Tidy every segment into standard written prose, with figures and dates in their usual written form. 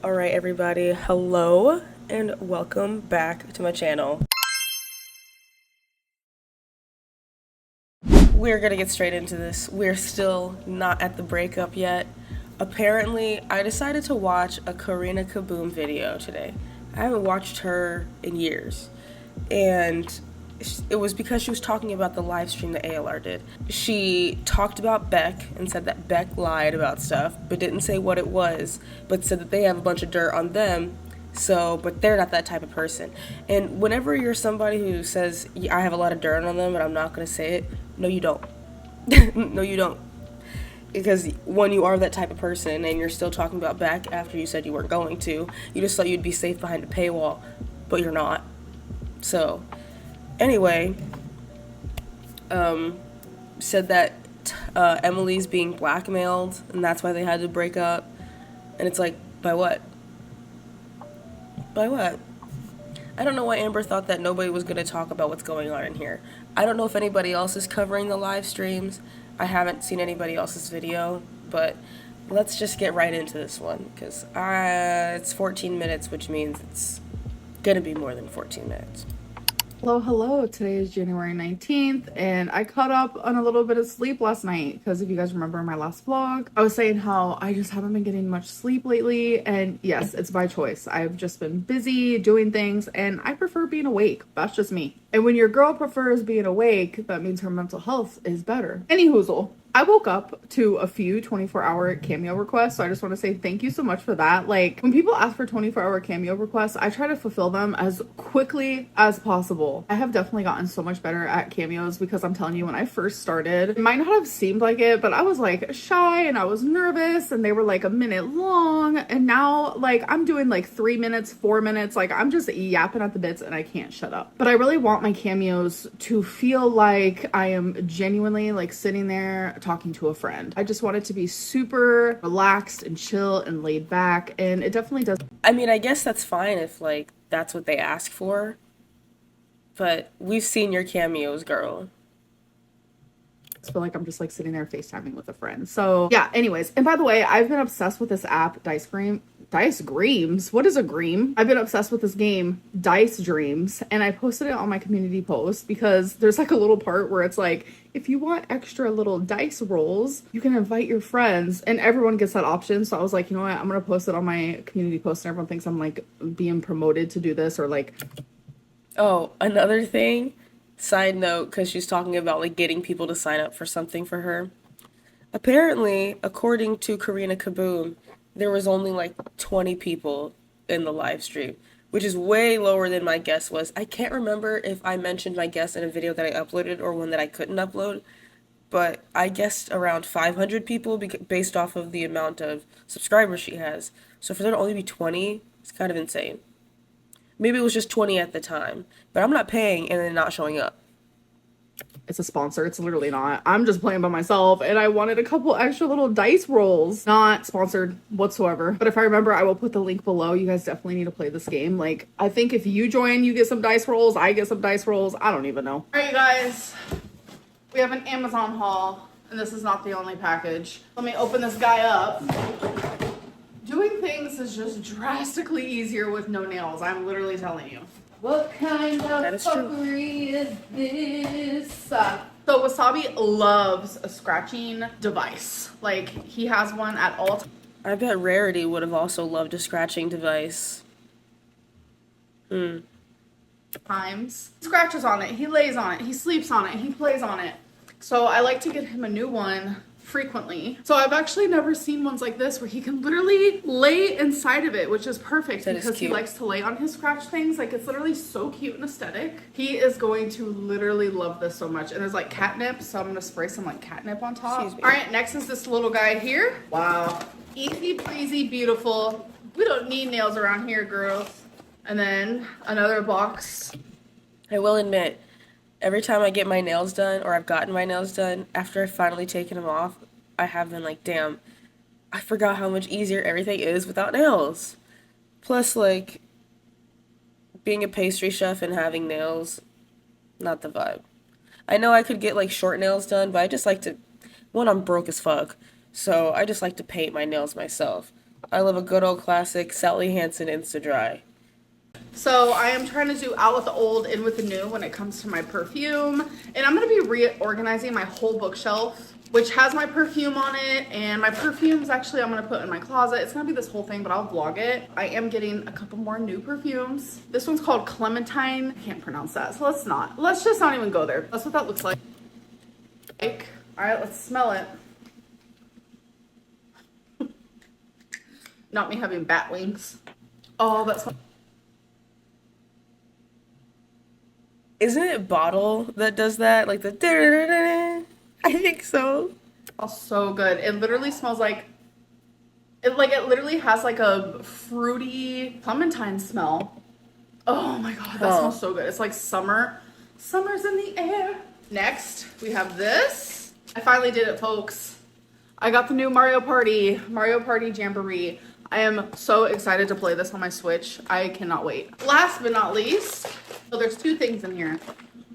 Alright everybody, hello and welcome back to my channel. We're gonna get straight into this. We're still not at the breakup yet. Apparently, I decided to watch a Karina Kaboom video today. I haven't watched her in years. And it was because she was talking about the live stream that ALR did. She talked about Beck and said that Beck lied about stuff, but didn't say what it was, but said that they have a bunch of dirt on them. So, but they're not that type of person. And whenever you're somebody who says, yeah, I have a lot of dirt on them, but I'm not going to say it, no, you don't. No, you don't. Because when you are that type of person and you're still talking about Beck after you said you weren't going to, you just thought you'd be safe behind a paywall, but you're not. So, anyway, said that Emily's being blackmailed and that's why they had to break up. And it's like, by what? By what? I don't know why Amber thought that nobody was going to talk about what's going on in here. I don't know if anybody else is covering the live streams. I haven't seen anybody else's video, but let's just get right into this one because it's 14 minutes, which means it's going to be more than 14 minutes. Hello. Today is January 19th, and I caught up on a little bit of sleep last night because if you guys remember my last vlog, I was saying how I just haven't been getting much sleep lately, and yes, it's by choice. I've just been busy doing things, and I prefer being awake. That's just me. And when your girl prefers being awake, that means her mental health is better. Anyhoozle. I woke up to a few 24-hour cameo requests, so I just want to say thank you so much for that. Like, when people ask for 24-hour cameo requests, I try to fulfill them as quickly as possible. I have definitely gotten so much better at cameos because I'm telling you, when I first started, it might not have seemed like it, but I was like shy and I was nervous and they were like a minute long, and now like I'm doing like 3 minutes, 4 minutes, like I'm just yapping at the bits and I can't shut up. But I really want my cameos to feel like I am genuinely like sitting there talking to a friend. I just want it to be super relaxed and chill and laid back, and it definitely does. I mean, I guess that's fine if, like, that's what they ask for, but we've seen your cameos, girl. Feel like I'm just like sitting there FaceTiming with a friend. So yeah, anyways. And by the way, I've been obsessed with this app, Dice Dreams. What is a Dream? I've been obsessed with this game, Dice Dreams, and I posted it on my community post because there's like a little part where it's like, if you want extra little dice rolls, you can invite your friends, and everyone gets that option. So I was like, you know what? I'm gonna post it on my community post, and everyone thinks I'm like being promoted to do this or like. Oh, another thing, side note, because she's talking about, like, getting people to sign up for something for her. Apparently, according to Karina Kaboom, there was only like 20 people in the live stream, which is way lower than my guess was. I can't remember if I mentioned my guess in a video that I uploaded or one that I couldn't upload, but I guessed around 500 people based off of the amount of subscribers she has. So for there to only be 20, it's kind of insane. Maybe it was just 20 at the time, but I'm not paying and then not showing up. It's a sponsor. It's literally not. I'm just playing by myself, and I wanted a couple extra little dice rolls. Not sponsored whatsoever. But if I remember, I will put the link below. You guys definitely need to play this game. Like, I think if you join, you get some dice rolls. I get some dice rolls. I don't even know. All right, you guys. We have an Amazon haul, and this is not the only package. Let me open this guy up. Doing things is just drastically easier with no nails. I'm literally telling you. What kind of fuckery is this? So Wasabi loves a scratching device. Like, he has one at all times. I bet Rarity would have also loved a scratching device. Times. He scratches on it, he lays on it, he sleeps on it, he plays on it. So I like to get him a new one frequently. So I've actually never seen ones like this where he can literally lay inside of it, which is perfect because he likes to lay on his scratch things. Like, it's literally so cute and aesthetic. He is going to literally love this so much. And there's like catnip, so I'm gonna spray some like catnip on top. All right, next is this little guy here. Wow. Easy breezy, beautiful. We don't need nails around here, girls. And then another box. I will admit, every time I get my nails done, or I've gotten my nails done, after I've finally taken them off, I have been like, damn, I forgot how much easier everything is without nails. Plus, like, being a pastry chef and having nails, not the vibe. I know I could get, like, short nails done, but I just like to, one, I'm broke as fuck, so I just like to paint my nails myself. I love a good old classic Sally Hansen Insta Dry. So I am trying to do out with the old, in with the new when it comes to my perfume. And I'm going to be reorganizing my whole bookshelf, which has my perfume on it. And my perfumes, actually, I'm going to put in my closet. It's going to be this whole thing, but I'll vlog it. I am getting a couple more new perfumes. This one's called Clementine. I can't pronounce that, so let's not. Let's just not even go there. That's what that looks like. All right, let's smell it. Not me having bat wings. Oh, that's... Isn't it Bottle that does that? Like the I think so. Smells so good. It literally smells like it literally has like a fruity clementine smell. Oh my god, that smells so good. It's like summer. Summer's in the air. Next, we have this. I finally did it, folks. I got the new Mario Party Jamboree. I am so excited to play this on my Switch. I cannot wait. Last but not least, so there's two things in here.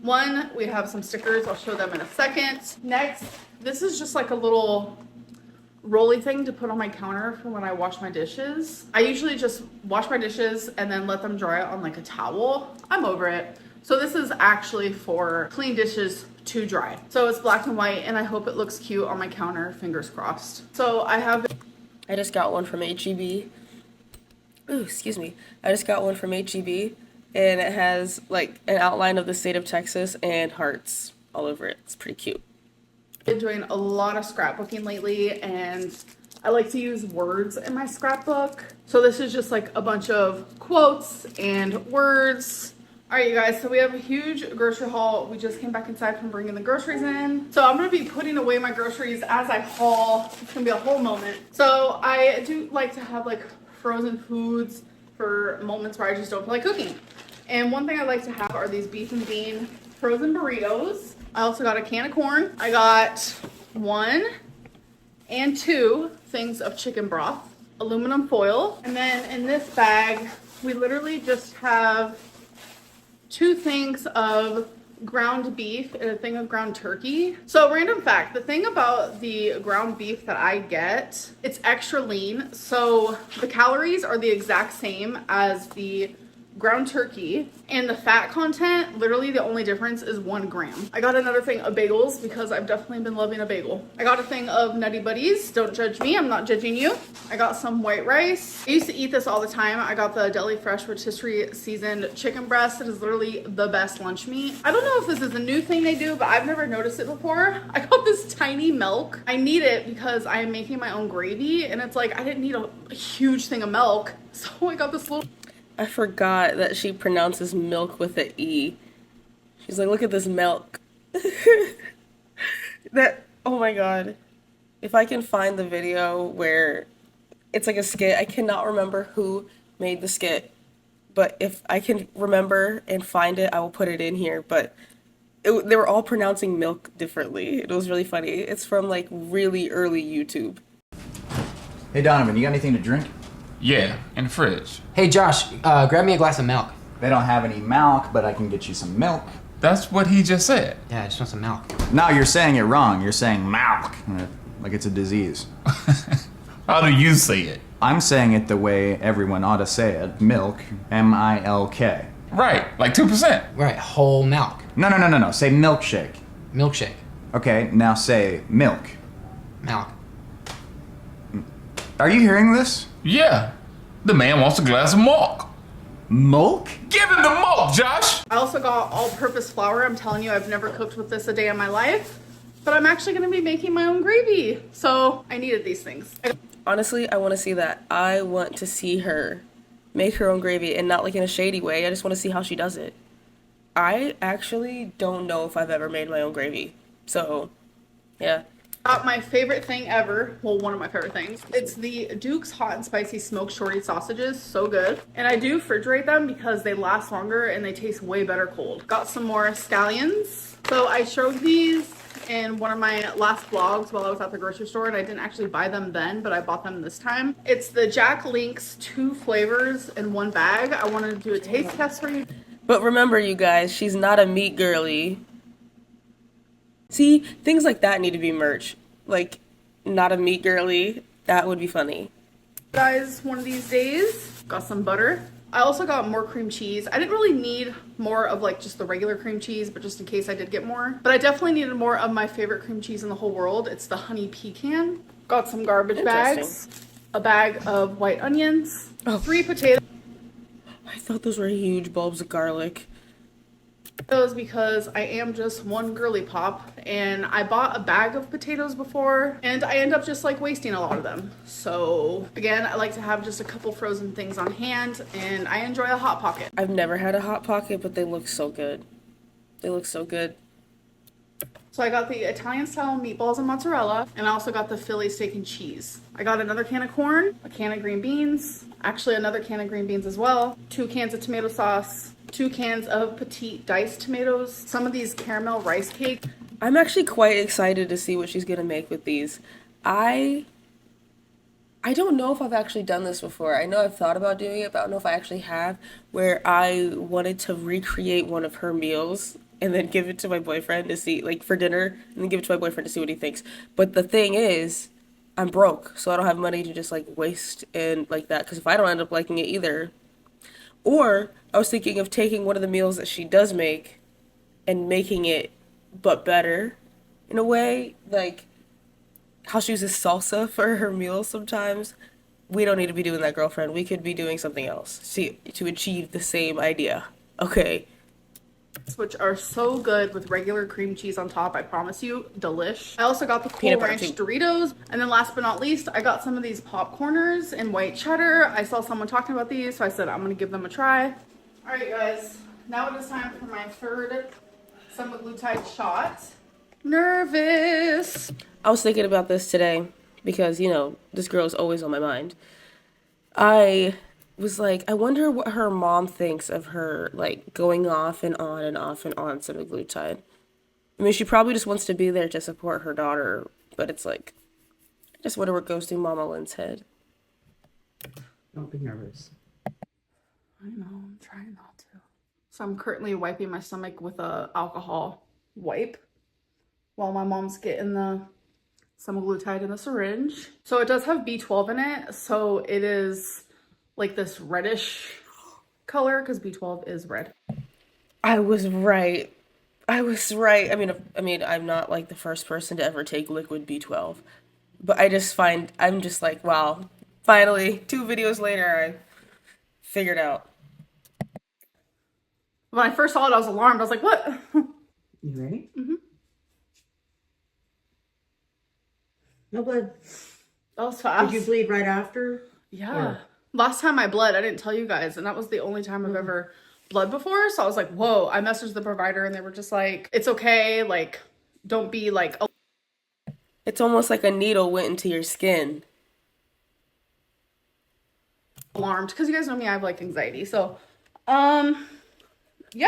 One, we have some stickers. I'll show them in a second. Next, this is just like a little rolly thing to put on my counter for when I wash my dishes. I usually just wash my dishes and then let them dry on like a towel. I'm over it. So this is actually for clean dishes to dry. So it's black and white, and I hope it looks cute on my counter, fingers crossed. So I just got one from HEB. Ooh, excuse me. I just got one from HEB, and it has like an outline of the state of Texas and hearts all over it. It's pretty cute. Been doing a lot of scrapbooking lately, and I like to use words in my scrapbook. So this is just like a bunch of quotes and words. All right, you guys, so we have a huge grocery haul. We just came back inside from bringing the groceries in. So I'm gonna be putting away my groceries as I haul. It's gonna be a whole moment. So I do like to have like frozen foods for moments where I just don't feel like cooking. And one thing I like to have are these beef and bean frozen burritos. I also got a can of corn. I got 1 and 2 things of chicken broth, aluminum foil. And then in this bag, we literally just have 2 things of ground beef and a thing of ground turkey. So random fact, the thing about the ground beef that I get, it's extra lean. So the calories are the exact same as the ground turkey, and the fat content, literally the only difference is 1 gram. I got another thing of bagels because I've definitely been loving a bagel. I got a thing of Nutty Buddies. Don't judge me, I'm not judging you. I got some white rice. I used to eat this all the time. I got the Deli Fresh rotisserie seasoned chicken breast. It is literally the best lunch meat. I don't know if this is a new thing they do, but I've never noticed it before. I got this tiny milk. I need it because I am making my own gravy, and it's like I didn't need a huge thing of milk, so I got this little... I forgot that she pronounces milk with an E. She's like, look at this milk. Oh my god. If I can find the video where it's like a skit, I cannot remember who made the skit, but if I can remember and find it, I will put it in here. But they were all pronouncing milk differently. It was really funny. It's from like really early YouTube. Hey Donovan, you got anything to drink? Yeah, in the fridge. Hey Josh, grab me a glass of milk. They don't have any milk, but I can get you some milk. That's what he just said. Yeah, I just want some milk. No, you're saying it wrong. You're saying milk, like it's a disease. How do you say it? I'm saying it the way everyone ought to say it. Milk, M-I-L-K. Right, like 2%. Right, whole milk. No. Say milkshake. Milkshake. Okay, now say milk. Milk. Are you hearing this? Yeah, the man wants a glass of milk. Milk? Give him the milk, Josh! I also got all-purpose flour. I'm telling you, I've never cooked with this a day in my life, but I'm actually going to be making my own gravy, so I needed these things. Honestly, I want to see that. I want to see her make her own gravy, and not like in a shady way. I just want to see how she does it. I actually don't know if I've ever made my own gravy, so yeah. Got my favorite thing ever. Well, one of my favorite things. It's the Duke's Hot and Spicy Smoked Shorty sausages. So good. And I do refrigerate them because they last longer and they taste way better cold. Got some more scallions. So I showed these in one of my last vlogs while I was at the grocery store, and I didn't actually buy them then, but I bought them this time. It's the Jack Link's 2 flavors in 1 bag. I wanted to do a taste test for you. But remember, you guys, she's not a meat girly. See, things like that need to be merch. Like, not a meat girly. That would be funny. guys one of these days. Got some butter. I also got more cream cheese. I didn't really need more of like just the regular cream cheese, but just in case I did get more. But I definitely needed more of my favorite cream cheese in the whole world. It's the honey pecan. Got some garbage bags, a bag of white onions, 3 potatoes. I thought those were huge bulbs of garlic. Because I am just one girly pop, and I bought a bag of potatoes before and I end up just like wasting a lot of them. So again, I like to have just a couple frozen things on hand, and I enjoy a Hot Pocket. I've never had a Hot Pocket, but they look so good. They look so good. So I got the Italian style meatballs and mozzarella, and I also got the Philly steak and cheese. I got another can of corn, a can of green beans, actually another can of green beans as well, 2 cans of tomato sauce, 2 cans of petite diced tomatoes, some of these caramel rice cake. I'm actually quite excited to see what she's gonna make with these. I don't know if I've actually done this before. I know I've thought about doing it, but I don't know if I actually have, where I wanted to recreate one of her meals and then give it to my boyfriend to see, like for dinner, and then give it to my boyfriend to see what he thinks. But the thing is, I'm broke, so I don't have money to just like waste and like that, because if I don't end up liking it either. Or I was thinking of taking one of the meals that she does make and making it but better in a way, like how she uses salsa for her meals sometimes. We don't need to be doing that, girlfriend. We could be doing something else to achieve the same idea. Okay. Which are so good with regular cream cheese on top, I promise you, delish. I also got the Cool Peanut butter Ranch too. Doritos, and then last but not least, I got some of these popcorners in white cheddar. I saw someone talking about these, so I said I'm gonna give them a try. All right, guys, now it is time for my third semaglutide shot. Nervous. I was thinking about this today because, you know, this girl is always on my mind. I was like, I wonder what her mom thinks of her, like, going off and on and off and on semaglutide. I mean, she probably just wants to be there to support her daughter, but it's like, I just wonder what goes through Mama Lynn's head. Don't be nervous. I know, I'm trying not to. So I'm currently wiping my stomach with a alcohol wipe while my mom's getting the semaglutide in a syringe. So it does have B12 in it, so it is like this reddish color because B12 is red. I was right. I was right. I mean, I'm not like the first person to ever take liquid B12, but I'm just like, wow. Finally, 2 videos later, I figured out. When I first saw it, I was alarmed. I was like, what? You ready? Mm-hmm. No blood. That was fast. Did you bleed right after? Yeah. Or- Last time I bled, I didn't tell you guys, and that was the only time I've ever bled before. So I was like, whoa. I messaged the provider, and they were just like, it's okay. Like, don't be like It's almost like a needle went into your skin. alarmed, because you guys know me, I have like anxiety. So, yeah,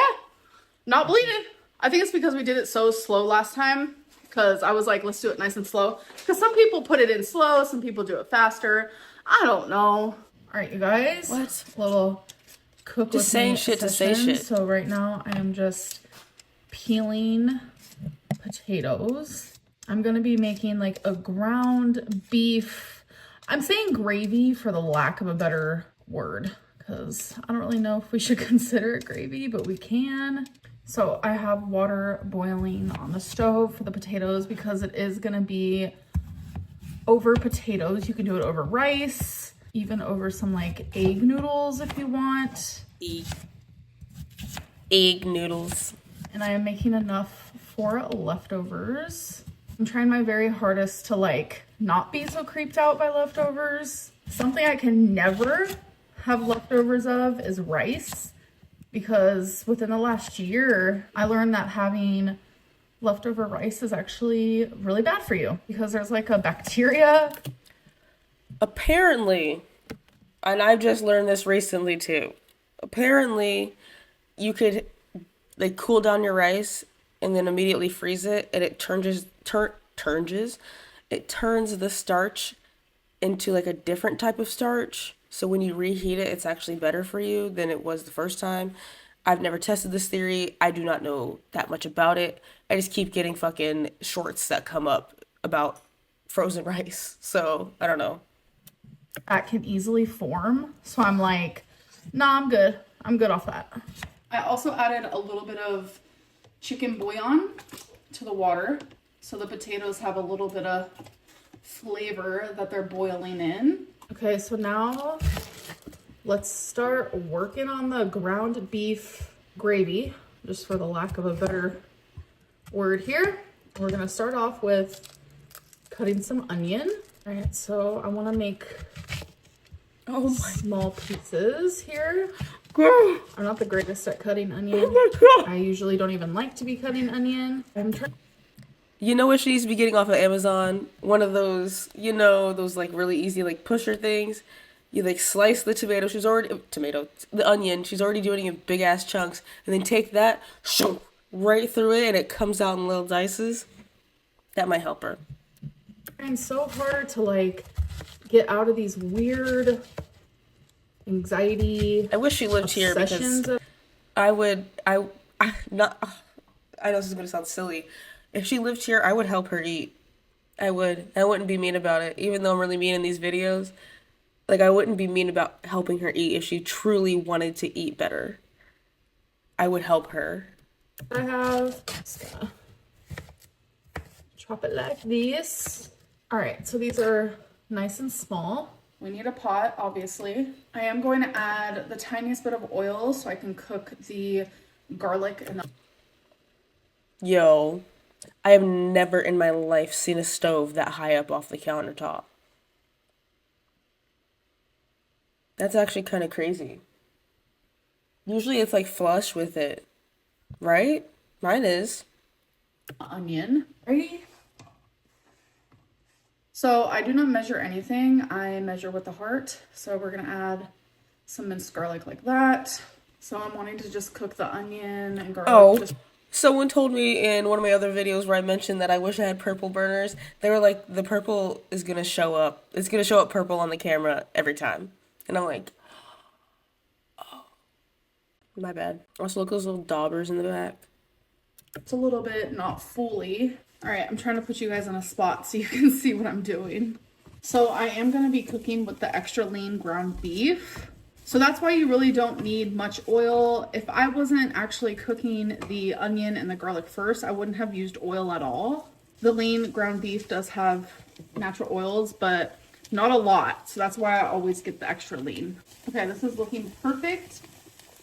not bleeding. I think it's because we did it so slow last time, because I was like, let's do it nice and slow. Because some people put it in slow, some people do it faster. I don't know. All right, you guys. What? Little cook Just with saying me shit to say session. shit. So right now I am just peeling potatoes. I'm gonna be making like a ground beef. I'm saying gravy for the lack of a better word, because I don't really know if we should consider it gravy, but we can. So I have water boiling on the stove for the potatoes because it is gonna be over potatoes. You can do it over rice, even over some like egg noodles if you want. Egg noodles. And I am making enough for leftovers. I'm trying my very hardest to like not be so creeped out by leftovers. Something I can never have leftovers of is rice, because within the last year I learned that having leftover rice is actually really bad for you, because there's like a bacteria. Apparently, and I've just learned this recently too. Apparently, you could like cool down your rice and then immediately freeze it, and it turns the starch into like a different type of starch. So when you reheat it, it's actually better for you than it was the first time. I've never tested this theory. I do not know that much about it. I just keep getting fucking shorts that come up about frozen rice. So I don't know. that can easily form. So I'm like, nah, I'm good. I'm good off that. I also added a little bit of chicken bouillon to the water, so the potatoes have a little bit of flavor that they're boiling in. Okay, so now let's start working on the ground beef gravy, just for the lack of a better word here. We're gonna start off with cutting some onion. All right, so I wanna make small pieces here. Girl. I'm not the greatest at cutting onion. Oh my God. I usually don't even like to be cutting onion. I'm trying. You know what she needs to be getting off of Amazon? One of those, you know, those like really easy like pusher things. You like slice the tomato. The onion. She's already doing it in big ass chunks, and then take that, shoo, right through it, and it comes out in little dices. That might help her. Trying so hard to like get out of these weird anxiety. I wish she lived here because obsessions of- I not. I know this is gonna sound silly. If she lived here, I would help her eat. I would. I wouldn't be mean about it, even though I'm really mean in these videos. Like, I wouldn't be mean about helping her eat if she truly wanted to eat better. I would help her. I have. Just gonna chop it like this. All right, so these are nice and small. We need a pot, obviously. I am going to add the tiniest bit of oil so I can cook the garlic and the... Yo, I have never in my life seen a stove that high up off the countertop. That's actually kind of crazy. Usually it's like flush with it, right? Mine is. onion. Ready? So I do not measure anything. I measure with the heart. So we're gonna add some minced garlic like that. So I'm wanting to just cook the onion and garlic. Oh, Just someone told me in one of my other videos where I mentioned that I wish I had purple burners. They were like, the purple is gonna show up. It's gonna show up purple on the camera every time. And I'm like, oh, my bad. Also, look at those little daubers in the back. it's a little bit not fully. All right, I'm trying to put you guys on a spot so you can see what I'm doing. So I am gonna be cooking with the extra lean ground beef. So that's why you really don't need much oil. If I wasn't actually cooking the onion and the garlic first, I wouldn't have used oil at all. The lean ground beef does have natural oils, but not a lot. So that's why I always get the extra lean. Okay, this is looking perfect.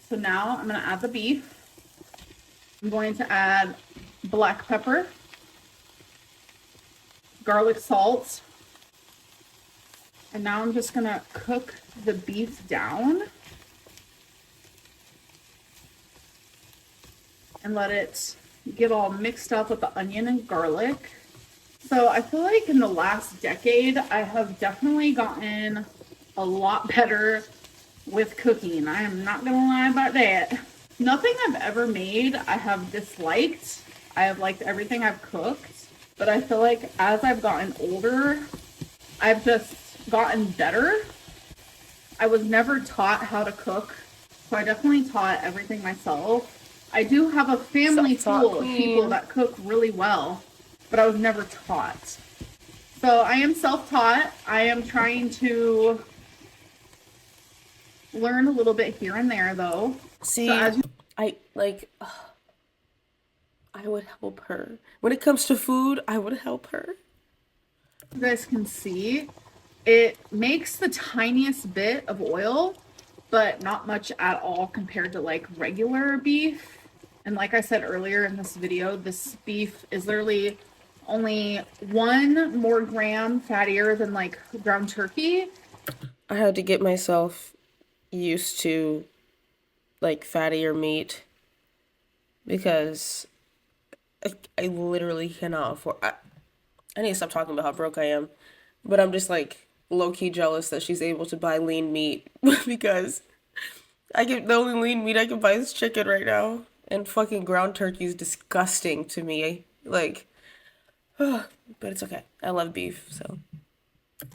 So now I'm gonna add the beef. I'm going to add black pepper, garlic salt, and now I'm just gonna cook the beef down and let it get all mixed up with the onion and garlic. So I feel like in the last decade, I have definitely gotten a lot better with cooking. I am not gonna lie about that. Nothing I've ever made I have disliked. I have liked everything I've cooked, but I feel like as I've gotten older, I've just gotten better. I was never taught how to cook, so I definitely taught everything myself. I do have a family full of people that cook really well, but I was never taught. So I am self-taught. I am trying to learn a little bit here and there, though. See, So as you I would help her. When it comes to food, I would help her. guys can see, it makes the tiniest bit of oil, but not much at all compared to like regular beef. And like I said earlier in this video, this beef is literally only 1 more gram fattier than like ground turkey. I had to get myself used to like fattier meat because I literally cannot afford. I need to stop talking about how broke I am, but I'm just like low-key jealous that she's able to buy lean meat because the only lean meat I can buy is chicken right now, and fucking ground turkey is disgusting to me. Like, but it's okay. I love beef, so.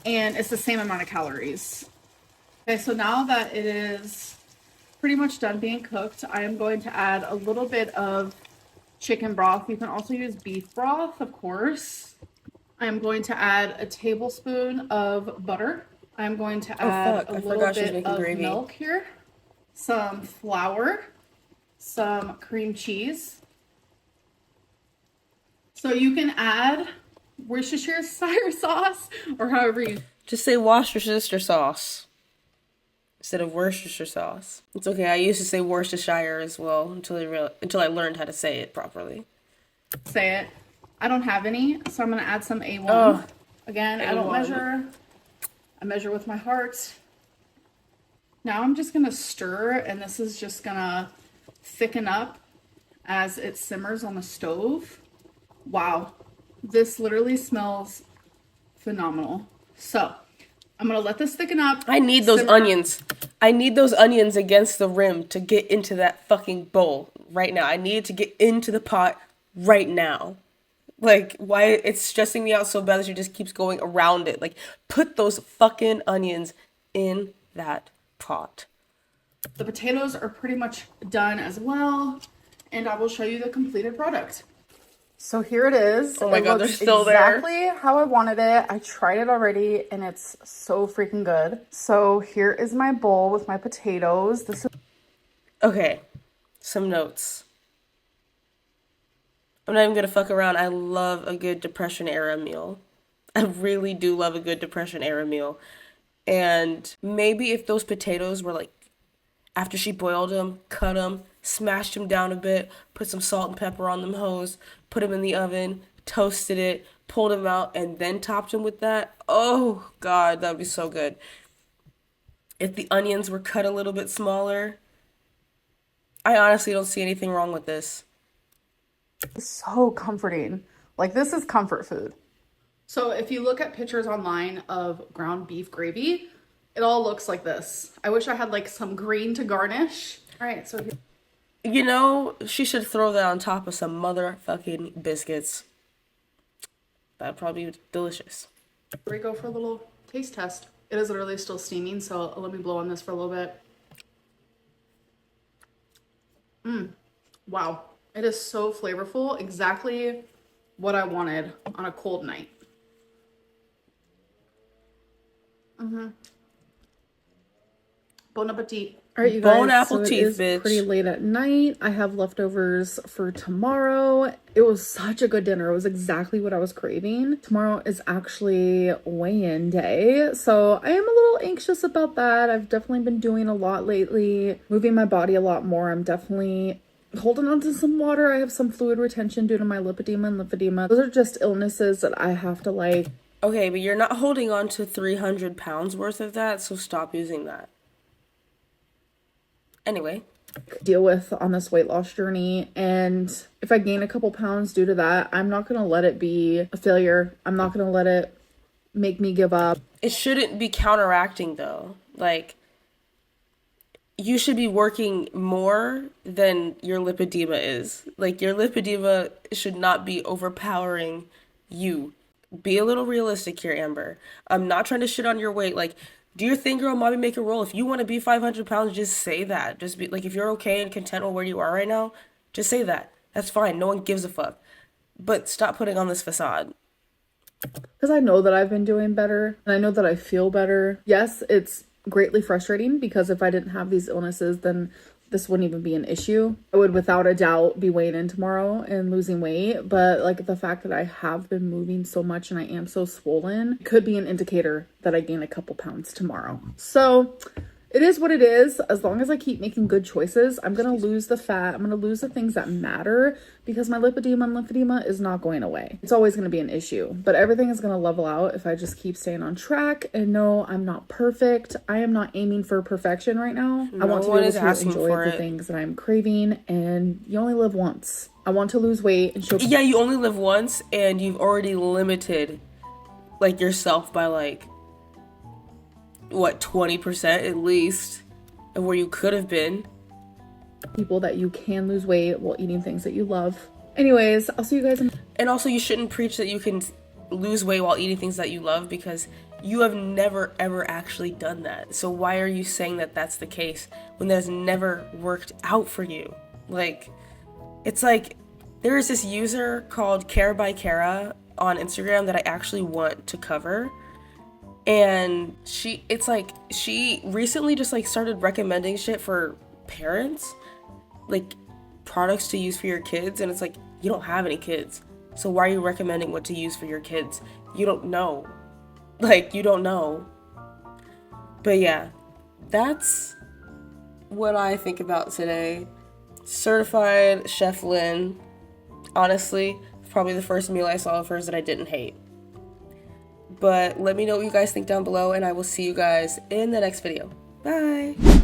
And it's the same amount of calories. Okay, so now that it is pretty much done being cooked, I am going to add a little bit of chicken broth. You can also use beef broth, of course. I am going to add a tablespoon of butter. I'm going to add fuck, I a little forgot she was bit making of gravy. milk here, some flour, some cream cheese. So you can add Worcestershire sauce or however you. Just say Worcestershire sauce instead of Worcestershire sauce. It's okay. I used to say Worcestershire as well until I learned how to say it properly. Say it. I don't have any, so I'm gonna add some A1. Oh, Again, I don't A1. measure. I measure with my heart. Now I'm just gonna stir, and this is just gonna thicken up as it simmers on the stove. Wow, this literally smells phenomenal. So I'm gonna let this thicken up. I need those simmer. onions. I need those onions against the rim to get into that fucking bowl right now. I need it to get into the pot right now. Like, why it's stressing me out so bad that she just keeps going around it. Like, put those fucking onions in that pot. The potatoes are pretty much done as well, and I will show you the completed product. So here it is. Oh my God, they're looks still there. exactly how I wanted it. I tried it already, and it's so freaking good. So here is my bowl with my potatoes. This is Okay, some notes. I'm not even gonna fuck around. I love a good Depression era meal. I really do love a good Depression era meal. And maybe if those potatoes were like, after she boiled them, cut them, smashed them down a bit, put some salt and pepper on them hoes, put them in the oven, toasted it, pulled them out, and then topped them with that. Oh God, that'd be so good. If the onions were cut a little bit smaller, I honestly don't see anything wrong with this. so comforting. Like, this is comfort food. So if you look at pictures online of ground beef gravy, it all looks like this. I wish I had like some green to garnish. All right, so here. You know, she should throw that on top of some motherfucking biscuits. That'd probably be delicious. Here we go for a little taste test. It is literally still steaming, so let me blow on this for a little bit. Wow. It is so flavorful. Exactly what I wanted on a cold night. Bon appetit. All right, you guys. Bon appetit, so it is bitch. pretty late at night. I have leftovers for tomorrow. It was such a good dinner. It was exactly what I was craving. Tomorrow is actually weigh-in day, so I am a little anxious about that. I've definitely been doing a lot lately, moving my body a lot more. I'm definitely holding on to some water. I have some fluid retention due to my lipedema and lymphedema. Those are just illnesses that I have to like. Okay, but you're not holding on to 300 pounds worth of that, so stop using that. Anyway. Deal with on this weight loss journey, and if I gain a couple pounds due to that, I'm not gonna let it be a failure. I'm not gonna let it make me give up. It shouldn't be counteracting though. Like, you should be working more than your lipedema is. Like, your lipedema should not be overpowering you. Be a little realistic here, Amber. I'm not trying to shit on your weight. Like, do your thing, girl. Mommy, make a roll. If you want to be 500 pounds, just say that. Just be like, if you're okay and content with where you are right now, just say that. That's fine. No one gives a fuck. But stop putting on this facade. Because I know that I've been doing better, and I know that I feel better. Yes, it's greatly frustrating because if I didn't have these illnesses, then this wouldn't even be an issue. I would without a doubt be weighing in tomorrow and losing weight, but like the fact that I have been moving so much and I am so swollen could be an indicator that I gain a couple pounds tomorrow. So it is what it is. As long as I keep making good choices, I'm gonna lose the fat. I'm gonna lose the things that matter because my lipedema and lymphedema is not going away. It's always gonna be an issue, but everything is gonna level out if I just keep staying on track. And no, I'm not perfect. I am not aiming for perfection right now. I want to be able to enjoy the things that I'm craving, and you only live once. I want to lose weight and show. Yeah, you only live once, and you've already limited, like, yourself by like, what, 20% at least of where you could have been. People that you can lose weight while eating things that you love. Anyways, I'll see you guys in. And also, you shouldn't preach that you can lose weight while eating things that you love, because you have never ever actually done that. So why are you saying that that's the case when that's never worked out for you? Like, it's like, there is this user called Care by Cara on Instagram that I actually want to cover. And it's like she recently just like started recommending shit for parents, like products to use for your kids, and it's like, you don't have any kids, so why are you recommending what to use for your kids? You don't know. Like, you don't know. But yeah, that's what I think about today. Certified Chef Lynn, honestly, probably the first meal I saw of hers that I didn't hate. But let me know what you guys think down below, and I will see you guys in the next video. Bye!